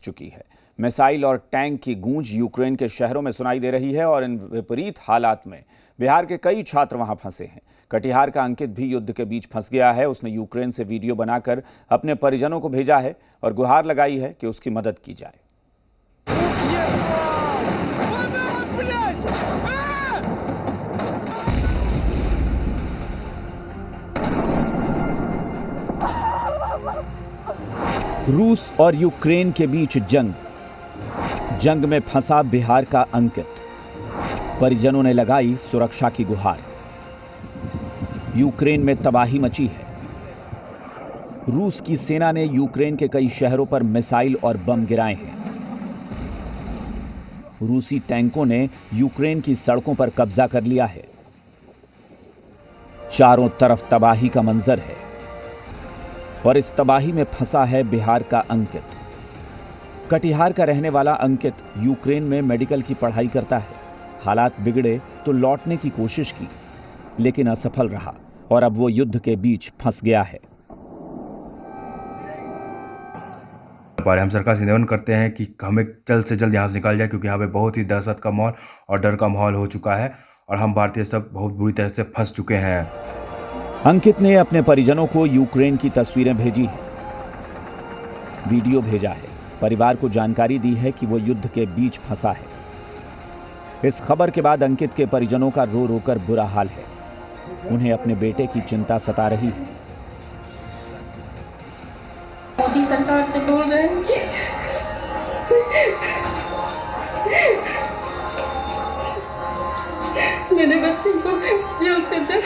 चुकी है। मिसाइल और टैंक की गूंज यूक्रेन के शहरों में सुनाई दे रही है और इन विपरीत हालात में बिहार के कई छात्र वहां फंसे हैं। कटिहार का अंकित भी युद्ध के बीच फंस गया है। उसने यूक्रेन से वीडियो बनाकर अपने परिजनों को भेजा है और गुहार लगाई है कि उसकी मदद की जाए। रूस और यूक्रेन के बीच जंग में फंसा बिहार का अंकित। परिजनों ने लगाई सुरक्षा की गुहार। यूक्रेन में तबाही मची है। रूस की सेना ने यूक्रेन के कई शहरों पर मिसाइल और बम गिराए हैं। रूसी टैंकों ने यूक्रेन की सड़कों पर कब्जा कर लिया है। चारों तरफ तबाही का मंजर है और इस तबाही में फंसा है बिहार का अंकित। कटिहार का रहने वाला अंकित यूक्रेन में मेडिकल की पढ़ाई करता है। हालात बिगड़े तो लौटने की कोशिश की, लेकिन असफल रहा और अब वो युद्ध के बीच फंस गया है। हम सरकार से निवेदन करते हैं कि हमें जल्द से जल्द यहाँ से निकाल जाए, क्योंकि यहाँ पे बहुत ही दहशत का माहौल और डर का माहौल हो चुका है और हम भारतीय सब बहुत बुरी तरह से फंस चुके हैं। अंकित ने अपने परिजनों को यूक्रेन की तस्वीरें भेजी हैं, वीडियो भेजा है, परिवार को जानकारी दी है कि वो युद्ध के बीच फंसा है। इस खबर के बाद अंकित के परिजनों का रो रो कर बुरा हाल है। उन्हें अपने बेटे की चिंता सता रही है। मोदी सरकार से बोल रहे हैं कि मेरे बच्चे को जल्द से जल्द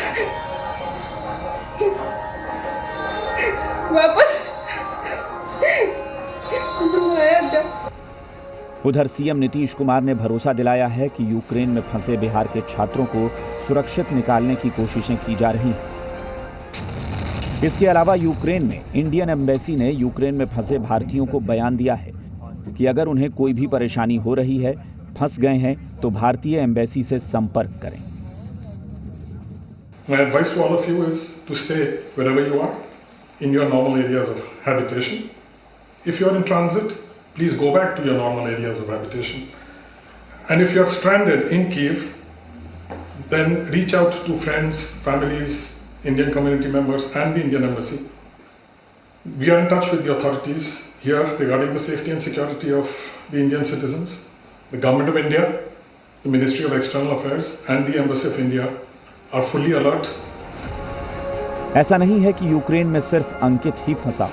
वापस बुलाया जाए। उधर सीएम नीतीश कुमार ने भरोसा दिलाया है कि यूक्रेन में फंसे बिहार के छात्रों को सुरक्षित निकालने की कोशिशें की जा रही हैं। इसके अलावा यूक्रेन में इंडियन एम्बेसी ने यूक्रेन में फंसे भारतीयों को बयान दिया है कि अगर उन्हें कोई भी परेशानी हो रही है, फंस गए हैं, तो भारतीय एम्बेसी से संपर्क करें। My advice to all of you is to stay wherever you are in your normal areas of habitation. If you are in transit, please go back to your normal areas of habitation. And if you are stranded in Kyiv, then reach out to friends, families, Indian community members and the Indian Embassy. We are in touch with the authorities here regarding the safety and security of the Indian citizens. The Government of India, the Ministry of External Affairs and the Embassy of India are fully alert. ऐसा नहीं है कि Ukraine में सिर्फ अंकित ही फंसा।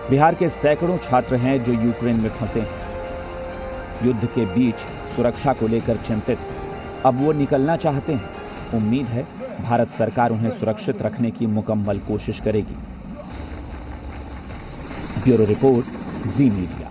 बिहार के सैकड़ों छात्र हैं जो यूक्रेन में फंसे हैं। युद्ध के बीच सुरक्षा को लेकर चिंतित हैं। अब वो निकलना चाहते हैं। उम्मीद है भारत सरकार उन्हें सुरक्षित रखने की मुकम्मल कोशिश करेगी। ब्यूरो रिपोर्ट, जी मीडिया।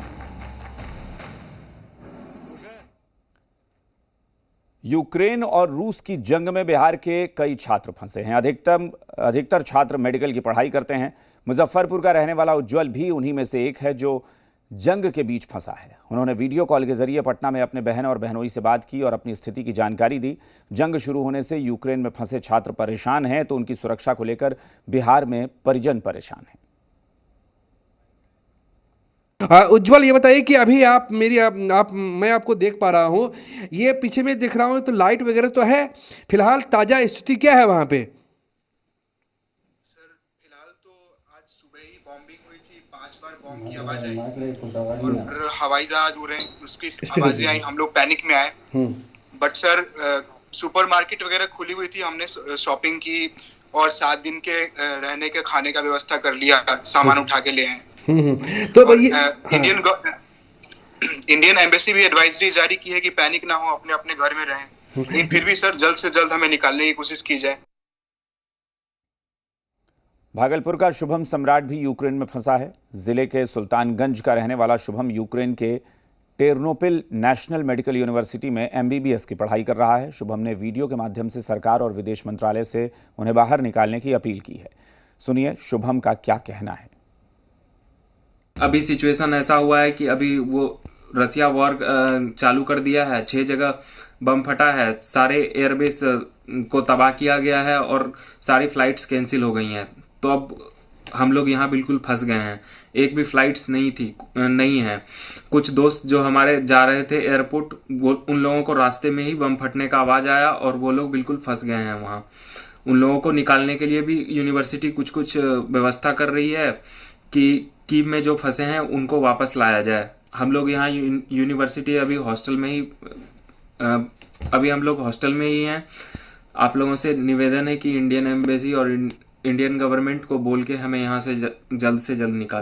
यूक्रेन और रूस की जंग में बिहार के कई छात्र फंसे हैं। अधिकतर छात्र मेडिकल की पढ़ाई करते हैं। मुजफ्फरपुर का रहने वाला उज्जवल भी उन्हीं में से एक है जो जंग के बीच फंसा है। उन्होंने वीडियो कॉल के जरिए पटना में अपने बहन और बहनोई से बात की और अपनी स्थिति की जानकारी दी। जंग शुरू होने से यूक्रेन में फंसे छात्र परेशान हैं, तो उनकी सुरक्षा को लेकर बिहार में परिजन परेशान हैं। उज्जवल, ये बताइए कि अभी मैं आपको देख पा रहा हूँ, ये पीछे में देख रहा हूँ तो लाइट वगैरह तो है। फिलहाल ताजा स्थिति क्या है वहाँ पे? सर, फिलहाल तो आज सुबह ही बॉम्बिंग हुई थी, 5 बार बॉम्ब की आवाज आई और हवाई जहाज उड़े, उसकी आवाजें आई। हम लोग पैनिक में आए। बट सर, सुपरमार्केट वगैरह खुली हुई थी, हमने शॉपिंग की और 7 दिन के रहने के खाने का व्यवस्था कर लिया, सामान उठा के ले आए। तो इंडियन एम्बेसी भी एडवाइजरी जारी की है कि पैनिक ना हो, अपने अपने घर में रहें। लेकिन फिर भी सर, जल्द से जल्द हमें निकालने की कोशिश की जाए। भागलपुर का शुभम सम्राट भी यूक्रेन में फंसा है। जिले के सुल्तानगंज का रहने वाला शुभम यूक्रेन के टेर्नोपिल नेशनल मेडिकल यूनिवर्सिटी में MBBS की पढ़ाई कर रहा है। शुभम ने वीडियो के माध्यम से सरकार और विदेश मंत्रालय से उन्हें बाहर निकालने की अपील की है। सुनिए शुभम का क्या कहना है। अभी सिचुएशन ऐसा हुआ है कि अभी वो रसिया वॉर चालू कर दिया है। 6 जगह बम फटा है, सारे एयरबेस को तबाह किया गया है और सारी फ्लाइट्स कैंसिल हो गई हैं। तो अब हम लोग यहाँ बिल्कुल फंस गए हैं। एक भी फ्लाइट्स नहीं है। कुछ दोस्त जो हमारे जा रहे थे एयरपोर्ट, वो उन लोगों को रास्ते में ही बम फटने का आवाज आया और वो लोग बिल्कुल फंस गए हैं वहाँ। उन लोगों को निकालने के लिए भी यूनिवर्सिटी कुछ व्यवस्था कर रही है कि कीव में जो फंसे हैं उनको वापस लाया जाए। हम लोग यहाँ यूनिवर्सिटी अभी हम लोग हॉस्टल में ही हैं। आप लोगों से निवेदन है कि इंडियन एम्बेसी और इंडियन गवर्नमेंट को बोल के हमें यहाँ से जल्द निकाला